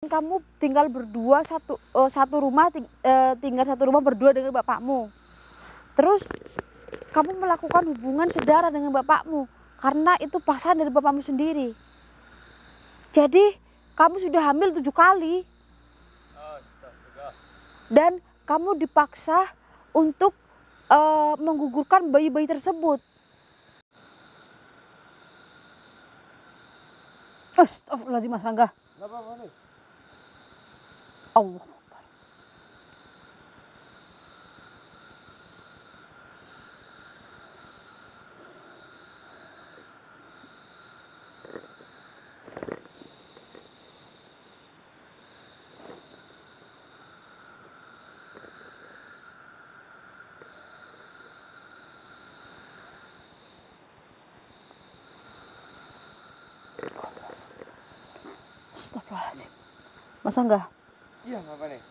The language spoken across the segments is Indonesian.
Kamu tinggal berdua tinggal satu rumah berdua dengan bapakmu. Terus kamu melakukan hubungan sedara dengan bapakmu karena itu pasangan dari bapakmu sendiri. Jadi kamu sudah hamil 7 kali. Dan kamu dipaksa untuk menggugurkan bayi-bayi tersebut. Astagfirullahaladzim, Mas Rangga. Allah. Astagfirullahaladzim. Mas Rangga. Iya, apa nih?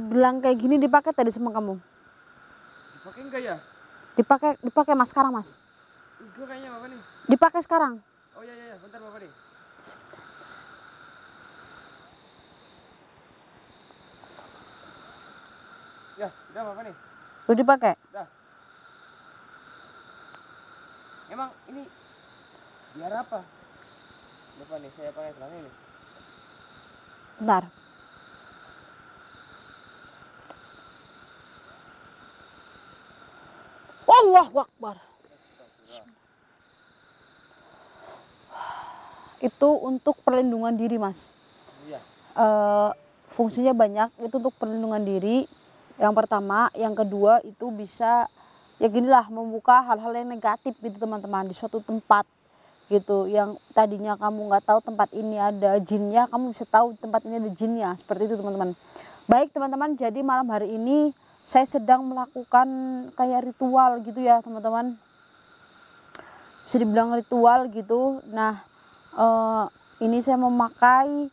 Gelang kayak gini dipakai tadi sama kamu? Dipakai enggak ya? Dipakai Mas sekarang, Mas. Enggak kayaknya apa nih? Dipakai sekarang. Oh iya, bentar Bapak nih. Ya, udah Bapak nih. Udah dipakai? Udah. Emang ini biar apa? Bapak nih, saya pakai gelang ini. Bentar. Allahu Akbar. Itu untuk perlindungan diri, Mas. Iya. Fungsinya banyak. Itu untuk perlindungan diri. Yang pertama, yang kedua itu bisa ya ginilah, membuka hal-hal yang negatif gitu teman-teman di suatu tempat gitu. Yang tadinya kamu nggak tahu tempat ini ada jinnya, kamu bisa tahu tempat ini ada jinnya. Seperti itu teman-teman. Baik teman-teman, jadi malam hari ini saya sedang melakukan kayak ritual gitu ya teman-teman. Bisa dibilang ritual gitu. Nah, ini saya memakai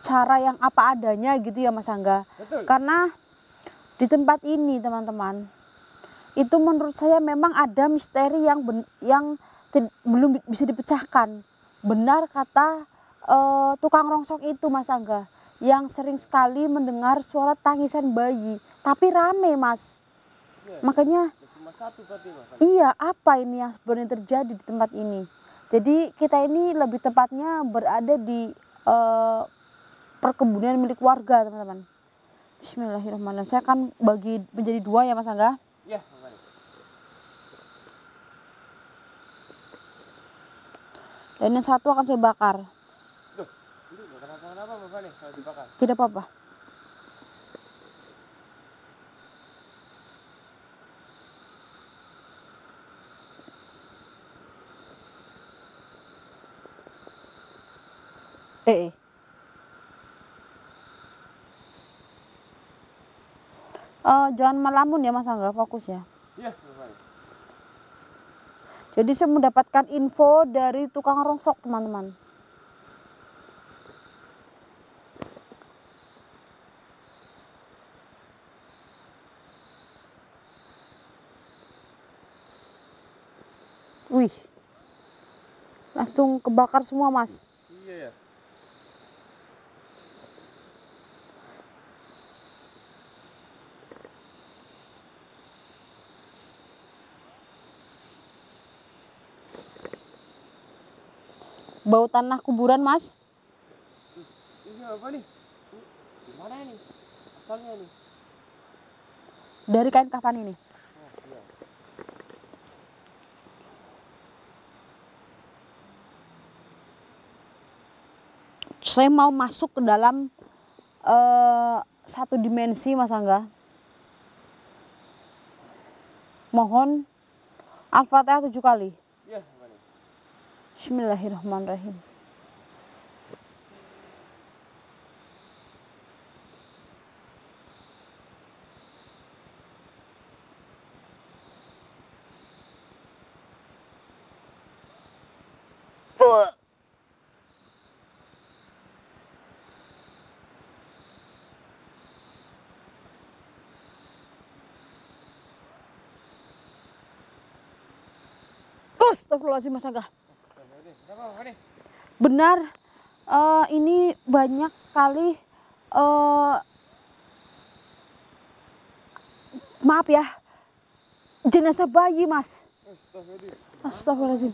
cara yang apa adanya gitu ya Mas Angga. Betul. Karena di tempat ini teman-teman, itu menurut saya memang ada misteri yang belum bisa dipecahkan. Benar kata tukang rongsok itu Mas Angga, yang sering sekali mendengar suara tangisan bayi, tapi rame Mas. Ya, makanya cuma satu berarti Mas. Iya, apa ini yang sebenarnya terjadi di tempat ini? Jadi kita ini lebih tepatnya berada di perkebunan milik warga teman-teman. Bismillahirrahmanirrahim. Saya akan bagi menjadi 2 ya Mas Angga. Iya, Bapak. Dan yang satu akan saya bakar. Duh, ini bukan apa-apa Bapak nih kalau dibakar. Tidak apa-apa. Jangan melamun ya Mas Angga, fokus ya. Iya, Bapak. Jadi saya mendapatkan info dari tukang rongsok teman-teman. Wih, langsung kebakar semua Mas. Iya ya. Bau tanah kuburan Mas. Ini apa nih? Gimana ini? Asalnya ini? Dari kain kafan ini. Oh, iya. Saya mau masuk ke dalam satu dimensi Mas Angga. Mohon Al-Fatihah 7 kali. Iya, Bapak. Bismillahirrahmanirrahim. Astagfirullahaladzim Mas Angga. Bapak nih. Benar ini banyak kali maaf ya, jenazah bayi Mas. Astagfirullahaladzim.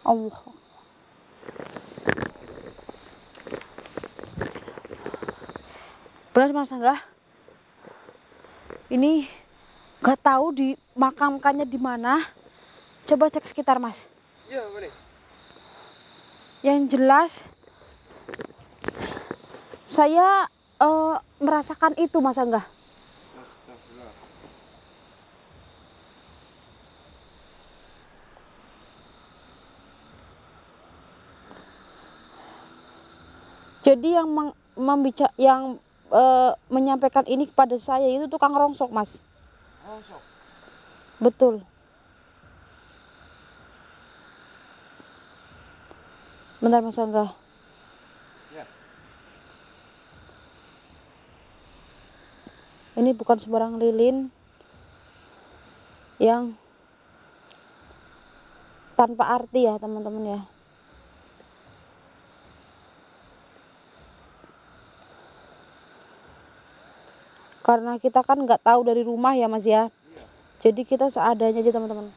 Allah. Benar Mas Angga? Ini nggak tahu dimakamkannya di mana. Coba cek sekitar Mas. Iya, boleh. Yang jelas saya merasakan itu Mas Angga. Jadi yang menyampaikan ini kepada saya itu tukang rongsok Mas. Rongsok. Betul. Bentar Mas Angga. Ya. Ini bukan sembarang lilin yang tanpa arti ya teman-teman ya. Karena kita kan nggak tahu dari rumah ya Mas ya. Iya. Jadi kita seadanya aja teman-teman.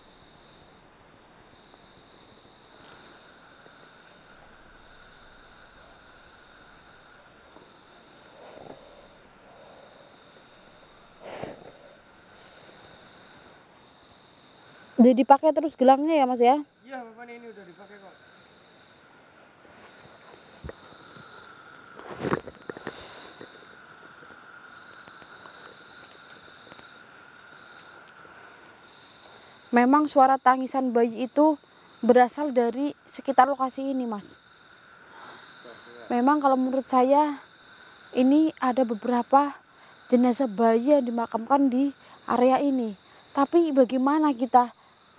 Jadi dipakai terus gelangnya ya Mas ya? Iya, Bapak ini udah dipakai kok. Memang suara tangisan bayi itu berasal dari sekitar lokasi ini Mas. Memang kalau menurut saya ini ada beberapa jenazah bayi yang dimakamkan di area ini. Tapi bagaimana kita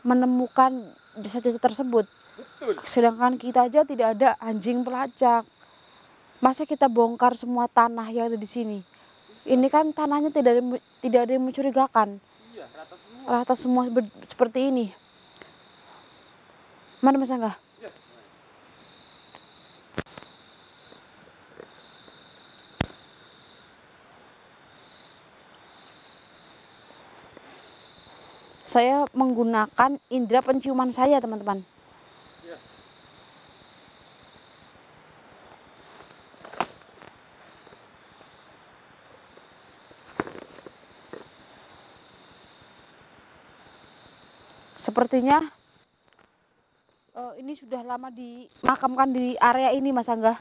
menemukan desa-desa tersebut? Betul. Sedangkan kita aja tidak ada anjing pelacak. Masa kita bongkar semua tanah yang ada di sini? Ini kan tanahnya tidak ada yang mencurigakan. Iya, rata semua. Rata semua seperti ini. Mana Mas Angga? Iya. Saya menggunakan indera penciuman saya teman-teman. Iya. Sepertinya ini sudah lama dimakamkan di area ini Mas Angga,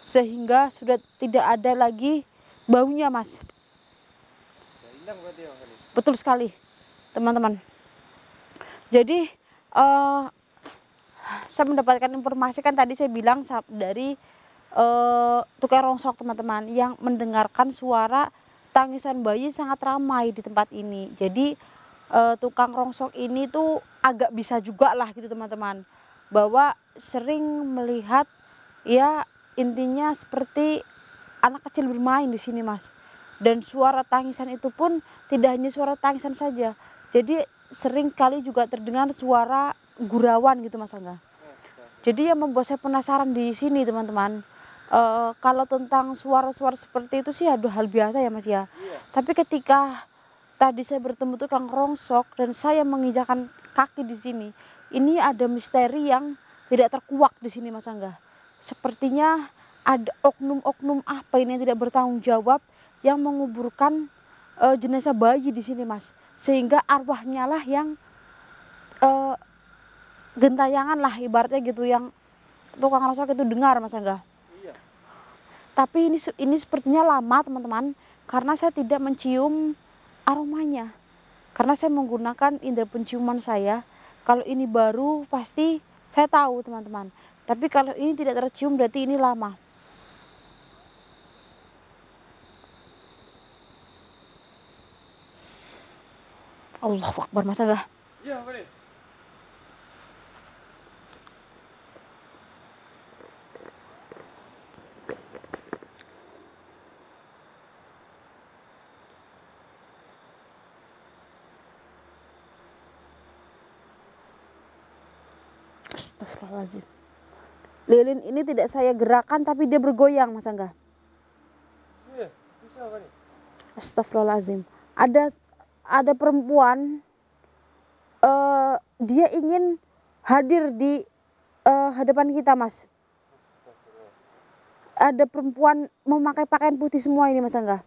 sehingga sudah tidak ada lagi baunya Mas. Hilang berarti ya kali. Betul sekali teman-teman. Jadi saya mendapatkan informasi, kan tadi saya bilang dari tukang rongsok teman-teman, yang mendengarkan suara tangisan bayi sangat ramai di tempat ini. Jadi tukang rongsok ini tuh agak bisa juga lah gitu teman-teman, bahwa sering melihat ya intinya seperti anak kecil bermain di sini Mas. Dan suara tangisan itu pun tidak hanya suara tangisan saja. Jadi sering kali juga terdengar suara gurauan gitu Mas Angga. Jadi yang membuat saya penasaran di sini teman-teman. Kalau tentang suara-suara seperti itu sih aduh hal biasa ya Mas ya. Iya. Tapi ketika tadi saya bertemu tukang rongsok dan saya menginjakan kaki di sini, ini ada misteri yang tidak terkuak di sini Mas Angga. Sepertinya ada oknum-oknum apa ini yang tidak bertanggung jawab yang menguburkan jenazah bayi di sini Mas, sehingga arwahnya lah yang gentayangan lah ibaratnya gitu, yang tukang rongsok itu dengar Mas Angga. Iya. Tapi ini sepertinya lama teman-teman, karena saya tidak mencium aromanya, karena saya menggunakan indera penciuman saya. Kalau ini baru pasti saya tahu teman-teman, tapi kalau ini tidak tercium berarti ini lama. Allahu Akbar Mas Angga. Iya, boleh. Astagfirullahaladzim. Lilin ini tidak saya gerakan tapi dia bergoyang, Mas Angga. Iya, bisa apa nih? Astagfirullahaladzim. Ada perempuan, dia ingin hadir di hadapan kita, Mas. Ada perempuan memakai pakaian putih semua ini, Mas Angga.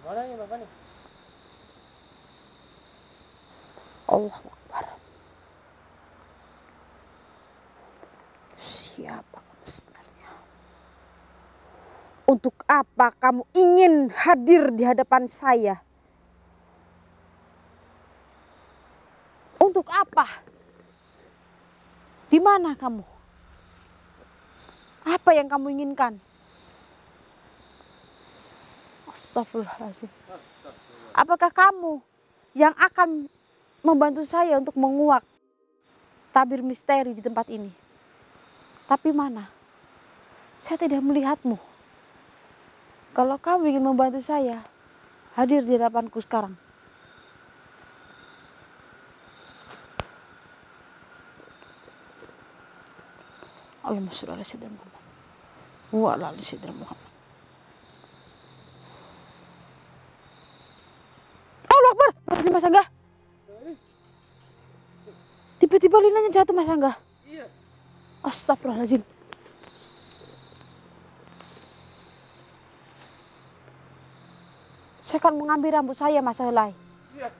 Mana ya Bapak nih? Allahu Akbar. Siapa kamu sebenarnya? Untuk apa kamu ingin hadir di hadapan saya? Untuk apa? Di mana kamu? Apa yang kamu inginkan? Astagfirullahaladzim. Apakah kamu yang akan membantu saya untuk menguak tabir misteri di tempat ini? Tapi mana? Saya tidak melihatmu. Kalau kamu ingin membantu saya, hadir di hadapanku sekarang. Allahumma sholli ala sayyidina Muhammad wa ala ali sayyidina Muhammad. Allahu Akbar. Berarti Mas Angga. Tiba-tiba linanya jatuh, Mas Angga. Iya. Astagfirullahaladzim. Saya akan mengambil rambut saya, Mas Helai. Iya.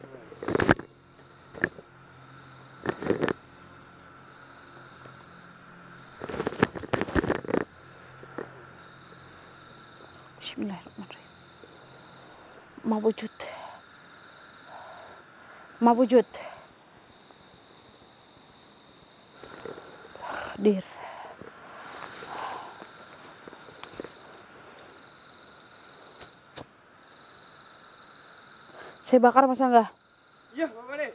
Bismillahirrahmanirrahim. Mawujud. Mawujud. Dir. Saya bakar, Mas Angga. Iya, Bapak nih.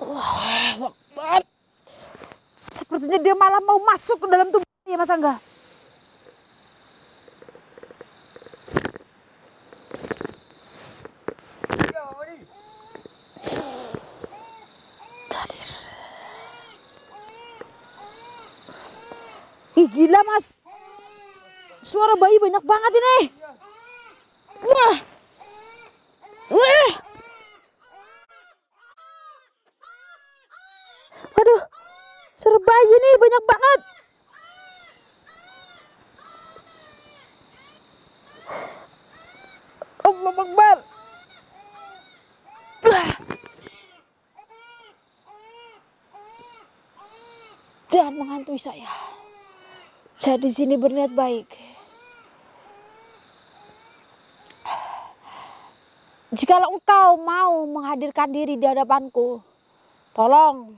Allahu Akbar. Sepertinya dia malah mau masuk ke dalam tubuh saya, Mas Angga. Iya, Bapak nih. Hadir. Ih, gila, Mas. Suara bayi banyak banget ini. Wah. Wah. Aduh. Suara bayi nih banyak banget. Allahu Akbar. Wah. Jangan menghantui saya. Saya di sini berniat baik. Jikalau engkau mau menghadirkan diri di hadapanku, tolong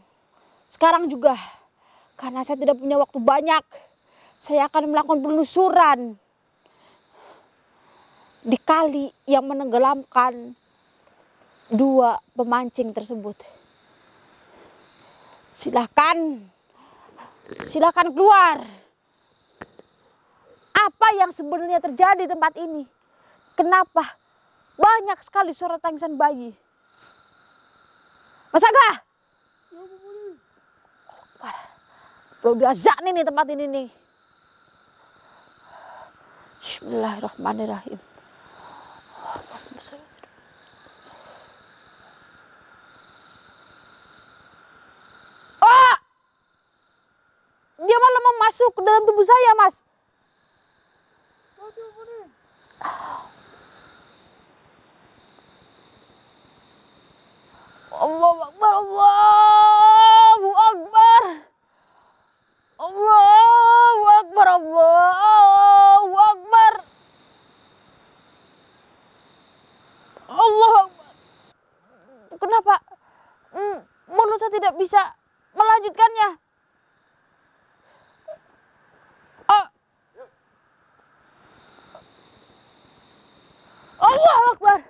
sekarang juga, karena saya tidak punya waktu banyak, saya akan melakukan penelusuran di kali yang menenggelamkan dua pemancing tersebut. Silakan keluar. Apa yang sebenarnya terjadi di tempat ini? Kenapa banyak sekali suara tangisan bayi? Mas Angga! Belum diazan nih tempat ini nih. Bismillahirrahmanirrahim. Ah! Dia malah mau masuk ke dalam tubuh saya, Mas. Allahu Akbar, Allahu Akbar. Allahu Akbar, Allahu Akbar. Allahu Akbar. Kenapa mulut saya tidak bisa melanjutkannya? Allahu Akbar.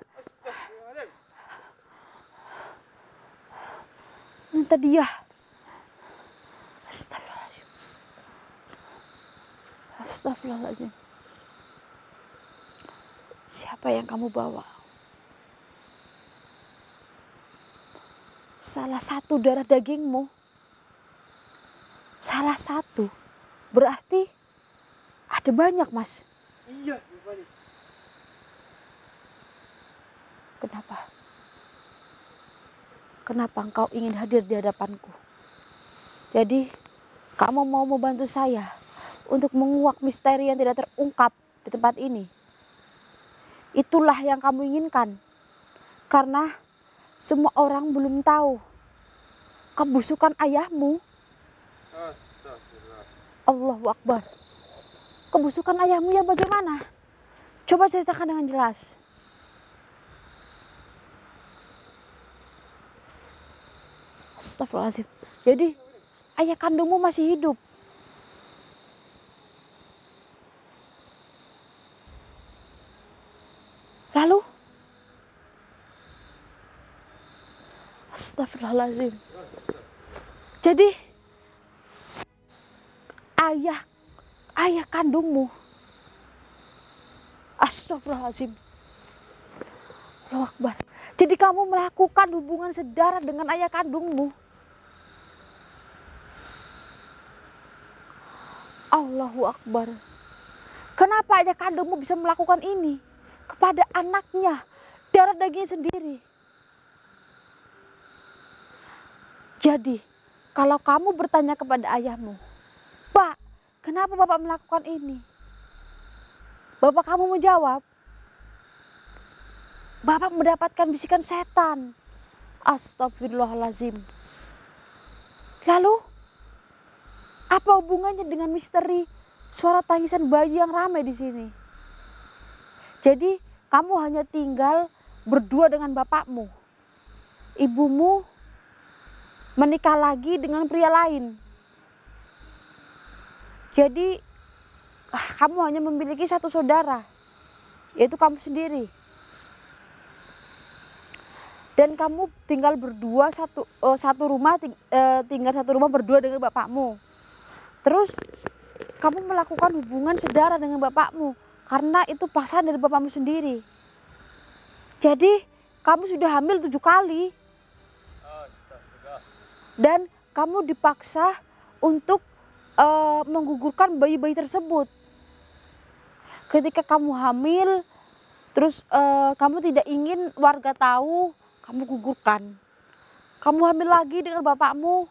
Minta dia. Astagfirullahaladzim. Astagfirullahaladzim. Apa yang kamu bawa? Salah satu darah dagingmu. Salah satu. Berarti ada banyak, Mas. Iya, Bapak nih. Kenapa? Kenapa engkau ingin hadir di hadapanku? Jadi, kamu mau membantu saya untuk menguak misteri yang tidak terungkap di tempat ini. Itulah yang kamu inginkan. Karena semua orang belum tahu kebusukan ayahmu. Astagfirullah. Allahu Akbar. Kebusukan ayahmu yang bagaimana? Coba ceritakan dengan jelas. Astagfirullahaladzim. Jadi ayah kandungmu masih hidup. Lalu? Astagfirullahaladzim. Jadi ayah kandungmu. Astagfirullahaladzim. Allahu Akbar. Jadi kamu melakukan hubungan sedarah dengan ayah kandungmu. Allahu Akbar. Kenapa ayah kandungmu bisa melakukan ini kepada anaknya, darah daging sendiri? Jadi, kalau kamu bertanya kepada ayahmu, "Pak, kenapa Bapak melakukan ini?" Bapak kamu menjawab, "Bapak mendapatkan bisikan setan." Astagfirullahalazim. Lalu, apa hubungannya dengan misteri suara tangisan bayi yang ramai di sini? Jadi, kamu hanya tinggal berdua dengan bapakmu. Ibumu menikah lagi dengan pria lain. Jadi, kamu hanya memiliki satu saudara, yaitu kamu sendiri. Dan kamu tinggal berdua tinggal satu rumah berdua dengan bapakmu. Terus kamu melakukan hubungan sedarah dengan bapakmu karena itu pasangan dari bapakmu sendiri. Jadi kamu sudah hamil 7 kali. Dan kamu dipaksa untuk menggugurkan bayi-bayi tersebut. Ketika kamu hamil, terus kamu tidak ingin warga tahu, kamu gugurkan. Kamu hamil lagi dengan bapakmu,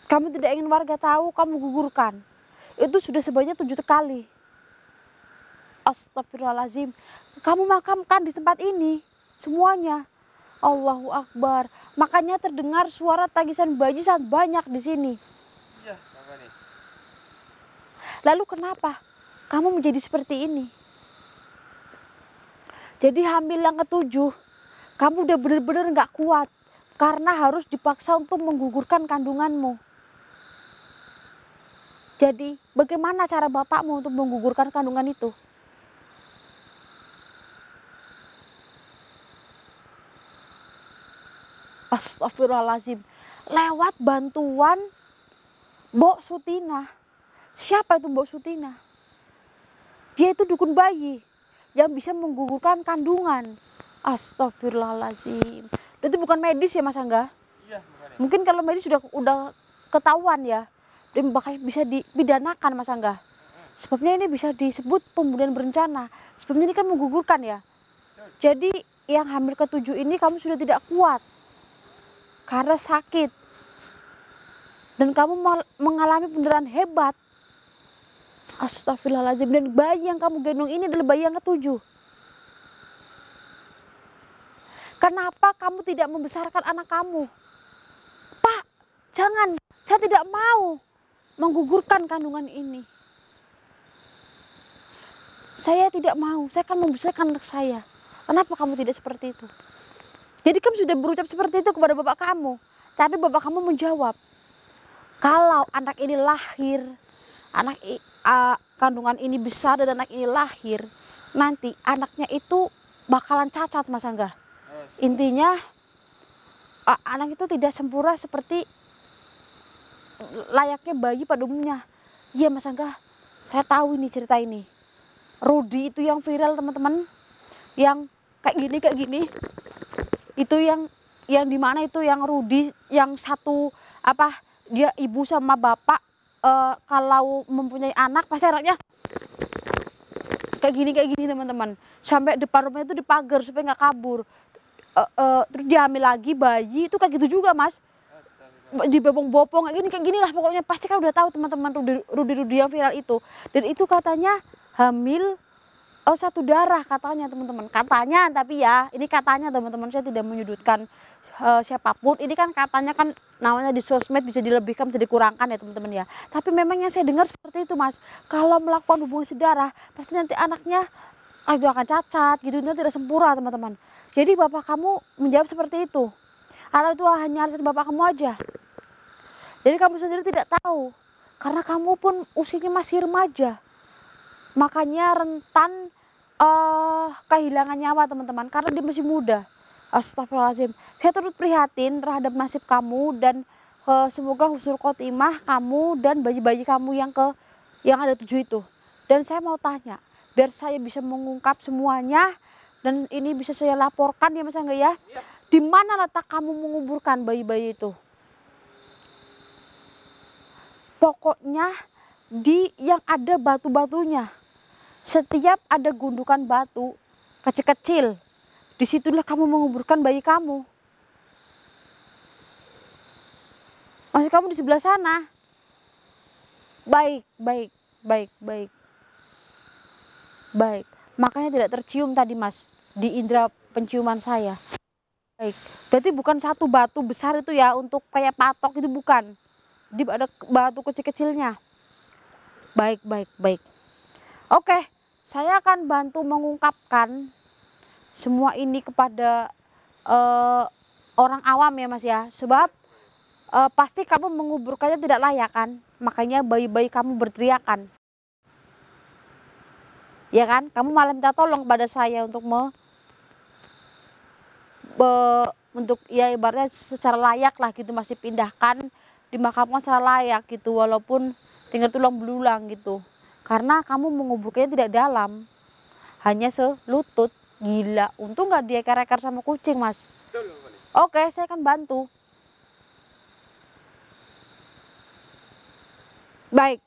kamu tidak ingin warga tahu, kamu gugurkan. Itu sudah sebanyak 7 kali. Astagfirullahaladzim. Kamu makamkan di tempat ini semuanya. Allahu Akbar. Makanya terdengar suara tangisan bayi sangat banyak di sini. Iya, Bapak nih. Lalu kenapa kamu menjadi seperti ini? Jadi hamil yang ke-7, kamu udah benar-benar gak kuat karena harus dipaksa untuk menggugurkan kandunganmu. Jadi bagaimana cara bapakmu untuk menggugurkan kandungan itu? Astagfirullahaladzim. Lewat bantuan Mbok Sutina. Siapa itu Mbok Sutina? Dia itu dukun bayi yang bisa menggugurkan kandungan. Astagfirullahaladzim. Itu bukan medis ya Mas Angga? Iya, Bapak nih. Mungkin kalau medis udah ketahuan ya, dan bakal bisa dipidanakan Mas Angga. Sebabnya ini bisa disebut pembunuhan berencana. Sebabnya ini kan menggugurkan ya. Jadi yang hamil ke-7 ini kamu sudah tidak kuat karena sakit. Dan kamu mengalami pendarahan hebat. Astagfirullahaladzim. Dan bayi yang kamu gendong ini adalah bayi yang ke-7. Kenapa kamu tidak membesarkan anak kamu? Pak, jangan. Saya tidak mau menggugurkan kandungan ini. Saya tidak mau. Saya akan membesarkan anak saya. Kenapa kamu tidak seperti itu? Jadi kamu sudah berucap seperti itu kepada bapak kamu. Tapi bapak kamu menjawab, kalau anak ini lahir, kandungan ini besar dan anak ini lahir, nanti anaknya itu bakalan cacat Mas Angga. Intinya anak itu tidak sempurna seperti layaknya bayi pada umumnya. Iya Mas Angga, saya tahu ini cerita ini. Rudi itu yang viral teman-teman. yang kayak gini itu yang di mana itu yang Rudi yang satu apa dia ibu sama bapak kalau mempunyai anak pasti anaknya kayak gini teman-teman, sampai depan rumahnya itu dipagar supaya nggak kabur. Terus dia hamil lagi bayi itu kayak gitu juga mas, dibopong-bopong kayak gini lah pokoknya. Pasti kan udah tahu teman-teman Rudi yang viral itu, dan itu katanya hamil satu darah katanya teman-teman, katanya. Tapi ya ini katanya teman-teman, saya tidak menyudutkan siapapun. Ini kan katanya kan namanya di sosmed, bisa dilebihkan bisa dikurangkan ya teman-teman ya. Tapi memang yang saya dengar seperti itu mas, kalau melakukan hubungan sedarah pasti nanti anaknya itu akan cacat gitu, nanti tidak sempurna teman-teman. Jadi bapak kamu menjawab seperti itu, atau itu hanya alasan bapak kamu aja? Jadi kamu sendiri tidak tahu, karena kamu pun usianya masih remaja, makanya rentan kehilangan nyawa teman-teman, karena dia masih muda. Astagfirullahaladzim. Saya turut prihatin terhadap nasib kamu, dan semoga husnul khotimah kamu dan bayi-bayi kamu yang ada 7 itu. Dan saya mau tanya, biar saya bisa mengungkap semuanya dan ini bisa saya laporkan ya mas Angga ya. Iya. Di mana letak kamu menguburkan bayi-bayi itu? Pokoknya di yang ada batu-batunya. Setiap ada gundukan batu kecil-kecil, disitulah kamu menguburkan bayi kamu. Masih kamu di sebelah sana. Baik. Makanya tidak tercium tadi mas, di indera penciuman saya. Baik. Berarti bukan satu batu besar itu ya, untuk kayak patok itu bukan. Di ada batu kecil-kecilnya. Baik. Oke. Saya akan bantu mengungkapkan semua ini kepada orang awam ya mas ya. Sebab pasti kamu menguburkannya tidak layak kan. Makanya bayi-bayi kamu berteriakan. Ya kan? Kamu malah minta tolong kepada saya untuk untuk ya ibaratnya secara layak lah gitu, masih pindahkan, dimakamkan secara layak gitu, walaupun tinggal tulang belulang gitu. Karena kamu menguburkannya tidak dalam, hanya selutut. Gila, untung nggak dieker-eker sama kucing mas. Oke, saya akan bantu. Baik.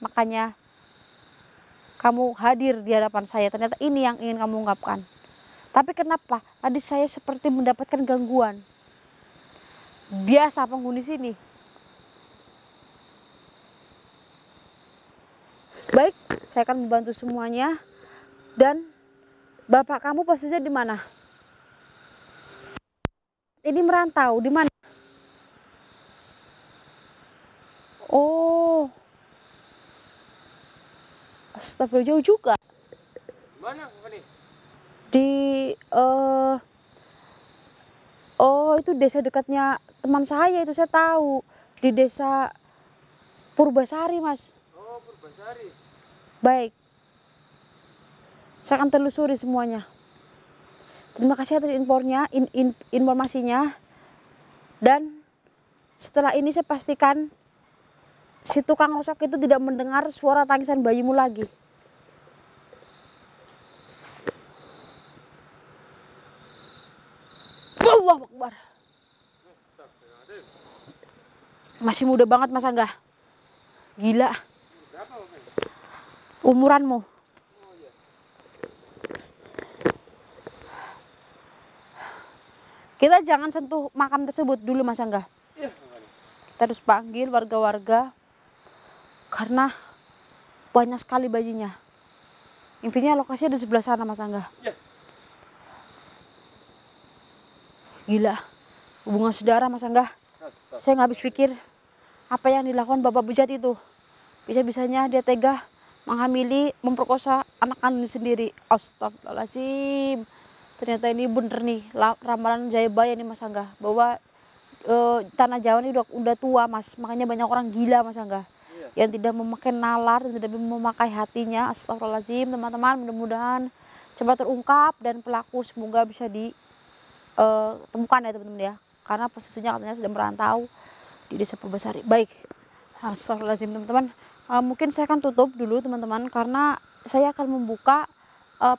Makanya kamu hadir di hadapan saya, ternyata ini yang ingin kamu ungkapkan. Tapi kenapa tadi saya seperti mendapatkan gangguan? Biasa penghuni sini. Baik, saya akan membantu semuanya. Dan bapak kamu posisinya di mana? Ini merantau di mana? Oh, astagfirullah, jauh juga. Mana nih? Di oh itu desa dekatnya teman saya, itu saya tahu, di desa Purbasari mas. Oh, Purbasari. Baik, saya akan telusuri semuanya. Terima kasih atas informasinya. Dan setelah ini saya pastikan si tukang rosok itu tidak mendengar suara tangisan bayimu lagi. Allahu Akbar. Masih muda banget mas Angga. Gila. Umuranmu. Kita jangan sentuh makam tersebut dulu mas Angga. Kita harus panggil warga-warga, karena banyak sekali bayinya. Intinya lokasinya di sebelah sana mas Angga. Gila, hubungan saudara mas Angga. Saya nggak habis pikir apa yang dilakukan bapak bejat itu. Bisa-bisanya dia tega menghamili, memperkosa anak kandung sendiri. Astagfirullahaladzim. Ternyata ini bener nih ramalan Jayabaya nih mas Angga, bahwa tanah Jawa ini udah tua mas. Makanya banyak orang gila mas Angga, yang tidak memakai nalar, yang tidak memakai hatinya. Astagfirullahaladzim teman-teman. Mudah-mudahan cepat terungkap dan pelaku semoga bisa ditemukan ya teman-teman ya, karena posisinya katanya sedang merantau di desa Purbasari. Baik, astagfirullahaladzim teman-teman. Mungkin saya akan tutup dulu teman-teman, karena saya akan membuka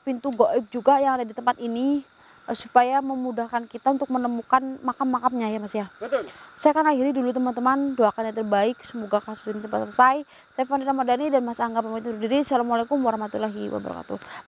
pintu gaib juga yang ada di tempat ini, supaya memudahkan kita untuk menemukan makam-makamnya ya Mas ya. Betul. Saya akan akhiri dulu teman-teman, doakan yang terbaik, semoga kasus ini cepat selesai. Saya Fandi Ramadhani dan Mas Angga pamit undur diri. Assalamualaikum warahmatullahi wabarakatuh.